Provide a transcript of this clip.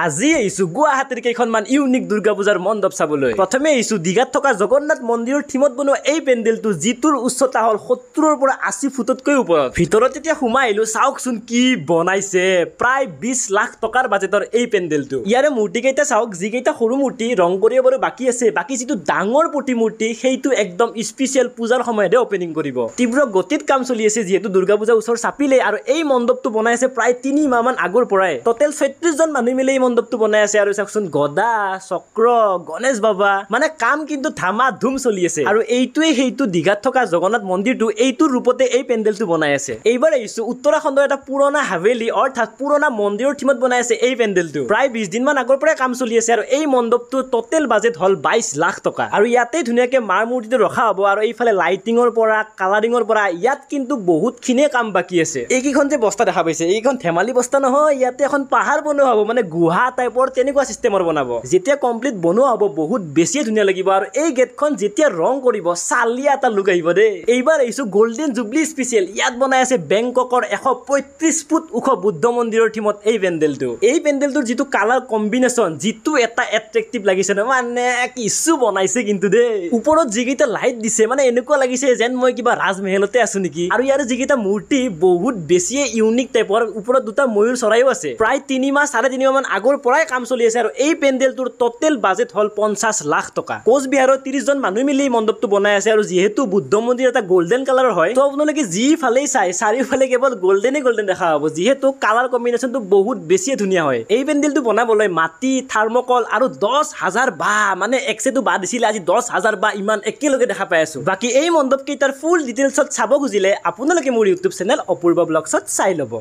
আজি আহিছো গুৱাহাটীৰ কেইখনমান ইউনিক দুৰ্গা পূজাৰ মণ্ডপ চাবলৈ। প্ৰথমে আহিছো দীঘাত থকা জগন্নাথ মন্দিৰৰ থিমত বনোৱা এই পেণ্ডেলটো, যিটোৰ উচ্চতা হ'ল 70ৰ পৰা 80 ফুটতকৈ ওপৰত। ভিতৰত যেতিয়া সোমাই আহিলো, চাওকচোন কি বনাইছে। প্ৰায় 20 লাখ টকাৰ বাজেটৰ এই পেণ্ডেলটো। ইয়াৰে মূৰ্তিকেইটা চাওক, যিকেইটা সৰু মূৰ্তি ৰং কৰিব বাৰু বাকী আছে, বাকী যিটো ডাঙৰ প্ৰতিমূৰ্তি সেইটো একদম স্পেচিয়েল পূজাৰ সময়তে অপেনিং কৰিব। তীব্ৰ গতিত কাম চলি আছে, যিহেতু দুৰ্গা পূজা ওচৰ চাপিলে, আৰু এই মণ্ডপটো বনাইছে প্ৰায় 3 মাহ মান আগৰ পৰাই। টোটেল 36 জন মানুহ মিলি এই মণ্ডপটো বনাই আছে। আৰু চাওকচোন গদা, চক্ৰ, গণেশ বাবা, মানে কাম কিন্তু ধামা ধুম চলি আছে। আৰু এইটোৱে সেইটো দীঘাত থকা জগন্নাথ মন্দিৰটো এইটোৰ ৰূপতে এই পেণ্ডেলটো বনাই আছে। এইবাৰ আহিছো উত্তৰাখণ্ডৰ এটা পুৰণা হাভেলি, অৰ্থাৎ পুৰণা মন্দিৰৰ থিমত বনাই আছে এই পেণ্ডেলটো। প্ৰায় 20 দিন মান আগৰ পৰাই কাম চলি আছে। আৰু এই মণ্ডপটো টোটেল বাজেট হ'ল 22 লাখ টকা। আৰু ইয়াতে ধুনীয়াকে মাৰ মূৰ্তিটো ৰখা হ'ব। আৰু এইফালে লাইটিঙৰ পৰা কালাৰিঙৰ পৰা ইয়াত কিন্তু বহুতখিনিয়ে কাম বাকী আছে। এইকেইখন যে বস্তা দেখা পাইছে, এইখন ধেমালি বস্তা নহয়, ইয়াতে এখন পাহাৰ বনোৱা হ'ব, মানে গুহা টাইপৰ তেনেকুৱা চিষ্টেমৰ বনাব। যেতিয়া কমপ্লিট বনোৱা হ'ব বহুত বেছিয়ে ধুনীয়া লাগিব। আৰু এই গেটখন যেতিয়া ৰং কৰিব, চালিয়া এটা লুক আহিব দেই। এইবাৰ আহিছো গল্ডেন জুবলি স্পেচিয়েল। ইয়াত বনাই আছে বেংককৰ 135 ফুট ওখ বুদ্ধ মন্দিৰৰ থিমত এই পেণ্ডেলটো। এই পেণ্ডেলটোৰ যিটো কালাৰ কম্বিনেশ্যন, যিটো এটা এট্ৰেক্টিভ লাগিছে ন, মানে কিছু বনাইছে কিন্তু দেই। ওপৰত যিকেইটা লাইট দিছে, মানে এনেকুৱা লাগিছে যেন মই কিবা ৰাজমহলতে আছো নেকি। আৰু ইয়াৰ যিকেইটা মূৰ্তি বহুত বেছিয়ে ইউনিক টাইপৰ। ওপৰত দুটা ময়ূৰ চৰাইও আছে। প্ৰায় 3 মাহ 3.5 মাহ মান আগৰ পৰাই কাম চলি আছে। আৰু এই পেণ্ডেলটোৰ টোটেল বাজেট হ'ল 50 লাখ টকা। কোচবিহাৰৰ 30 জন মানুহ মিলি এই মণ্ডপটো বনাই আছে। আৰু যিহেতু বুদ্ধ মন্দিৰ এটা গল্ডেন কালাৰৰ হয়, তো আপোনালোকে যিফালেই চাই চাৰিওফালে কেৱল গল্ডেনে গল্ডেন দেখা হ'ব, যিহেতু কালাৰ কম্বিনেশ্যনটো বহুত বেছিয়ে ধুনীয়া হয়। এই পেণ্ডেলটো বনাবলৈ মাটি, থাৰ্মকল আৰু 10,000 বাঁহ, মানে একচেটো বাঁহ দিছিলে, আজি 10,000 বাঁহ ইমান একেলগে দেখা পাই আছো। বাকী এই মণ্ডপ কেইটাৰ ফুল ডিটেইলছত চাব খুজিলে আপোনালোকে মোৰ ইউটিউব চেনেল অপূৰ্ব ব্লগছত চাই ল'ব।